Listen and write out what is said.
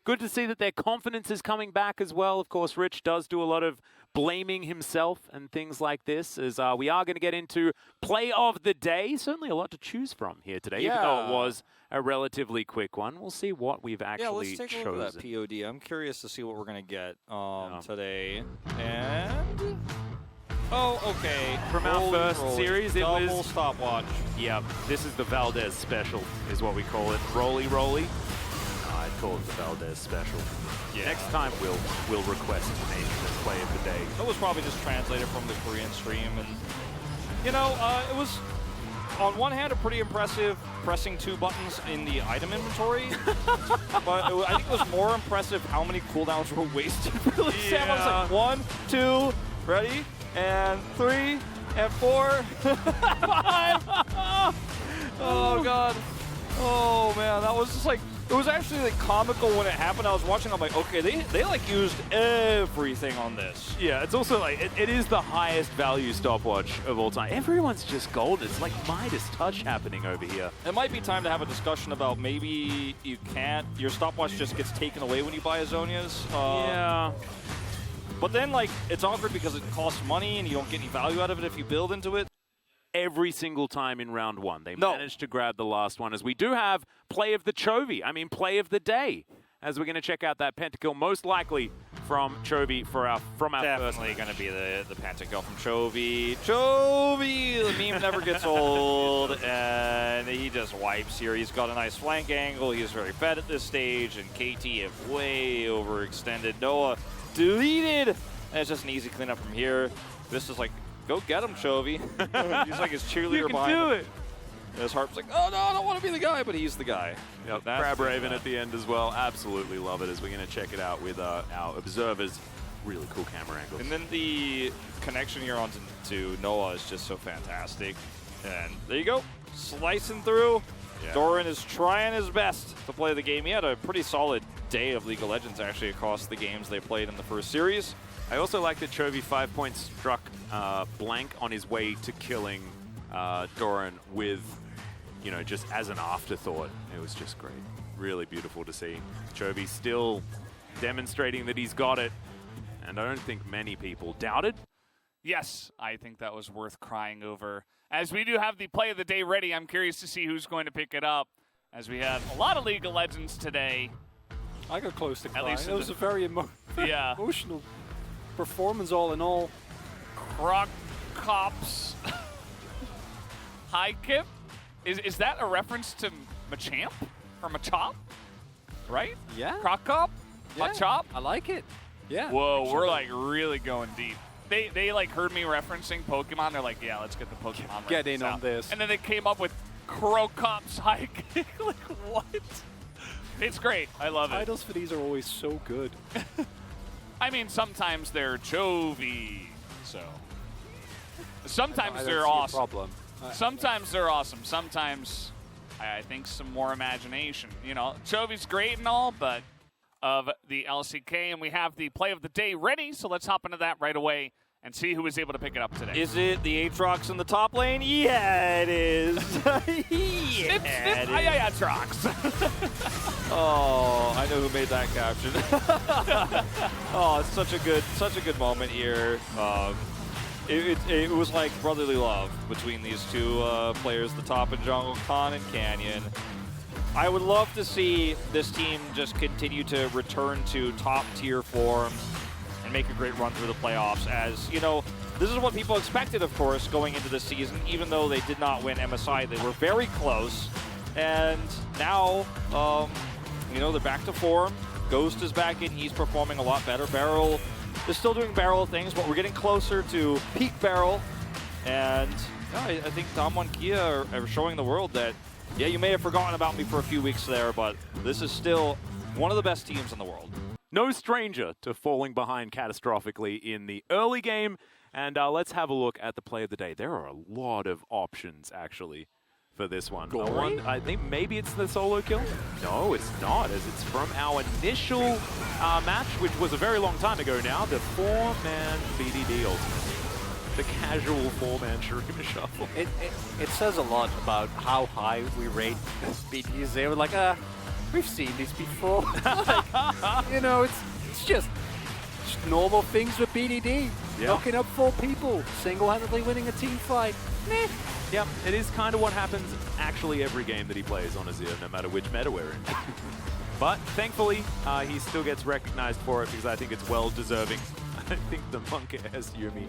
good to see that their confidence is coming back as well. Of course, Rich does do a lot of blaming himself and things like this, as we are going to get into play of the day. Certainly a lot to choose from here today, even though it was a relatively quick one. We'll see what we've actually chosen. Let's take a look at that POD. I'm curious to see what we're going to get today. And... Oh, okay. From our first series, it was... Double stopwatch. Yep, this is the Valdez Special, is what we call it. Rolly, rolly. I'd call it the Valdez Special. Yeah. Next time, we'll request to name it as play of the day. It was probably just translated from the Korean stream. And, you know, it was, on one hand, a pretty impressive pressing 2 buttons in the item inventory. But I think it was more impressive how many cooldowns were wasted. Really, Sam was like 1, 2, ready? And 3, and 4, 5. Oh, God. Oh, man. That was just like, it was actually like comical when it happened. I was watching, I'm like, okay, they like used everything on this. Yeah, it's also like, it is the highest value stopwatch of all time. Everyone's just golden. It's like Midas touch happening over here. It might be time to have a discussion about maybe you can't, your stopwatch just gets taken away when you buy Azonia's. Yeah. But then, like, it's awkward because it costs money and you don't get any value out of it if you build into it. Every single time in round 1, they managed to grab the last one, as we do have play of the play of the day, as we're going to check out that pentakill, most likely from Chovy from our Definitely going to be the pentakill from Chovy. Chovy, the meme never gets old, and he just wipes here. He's got a nice flank angle. He is very fed at this stage, and KT have way overextended. Noah deleted, and it's just an easy cleanup from here. This is like, go get him, Chovy. He's like his cheerleader behind him. You can do it. And his Harp's like, oh no, I don't want to be the guy, but he's the guy. Yep, Crab Raven at the end as well. Absolutely love it, as we're going to check it out with our observers. Really cool camera angles. And then the connection here onto Noah is just so fantastic. And there you go, slicing through. Yeah. Doran is trying his best to play the game. He had a pretty solid day of League of Legends, actually, across the games they played in the first series. I also like that Chovy 5 points struck blank on his way to killing Doran with, you know, just as an afterthought. It was just great. Really beautiful to see. Chovy still demonstrating that he's got it, and I don't think many people doubted. Yes, I think that was worth crying over. As we do have the play of the day ready, I'm curious to see who's going to pick it up, as we have a lot of League of Legends today. I got close to crying. least It was a very emotional performance all in all. Croc Cops. Hi, Kip. Is that a reference to Machamp? Or Machop? Right? Yeah. Croc Cop? Yeah. Machop? I like it. Yeah. Whoa, we're like really going deep. They like heard me referencing Pokemon. They're like, yeah, let's get the Pokemon Get in out. on this. And then they came up with Crocop's High Kick. Like, what? It's great. I love it. Titles for these are always so good. I mean, sometimes they're Chovy, so. Sometimes they're awesome. Problem. Sometimes they're awesome. Sometimes I think some more imagination. You know, Chovy's great and all, but of the LCK, and we have the play of the day ready, so let's hop into that right away and see who was able to pick it up today. Is it the Aatrox in the top lane? Yeah, it is. Aatrox. Oh, I know who made that caption. Oh, it's such a good moment here. It was like brotherly love between these two players, the top and jungle, Khan and Canyon. I would love to see this team just continue to return to top tier form and make a great run through the playoffs, as, you know, this is what people expected, of course, going into this season. Even though they did not win MSI, they were very close. And now, you know, they're back to form. Ghost is back in. He's performing a lot better. Barrel is still doing Barrel things, but we're getting closer to peak Barrel. And yeah, I think Damwon Kia are showing the world that, yeah, you may have forgotten about me for a few weeks there, but this is still one of the best teams in the world. No stranger to falling behind catastrophically in the early game. And let's have a look at the play of the day. There are a lot of options, actually, for this one. I think maybe it's the solo kill. No, it's not, as it's from our initial match, which was a very long time ago now, the 4-man BDD ultimate. The casual 4-man Shuriken Shuffle. It says a lot about how high we rate BDs. They were like, we've seen this before. Like, you know, it's just normal things with BDD. Yeah. Knocking up 4 people, single-handedly winning a team fight. Meh. Yep, it is kind of what happens actually every game that he plays on Azir, no matter which meta we're in. But thankfully, he still gets recognized for it because I think it's well deserving. I think the monk has Yumi.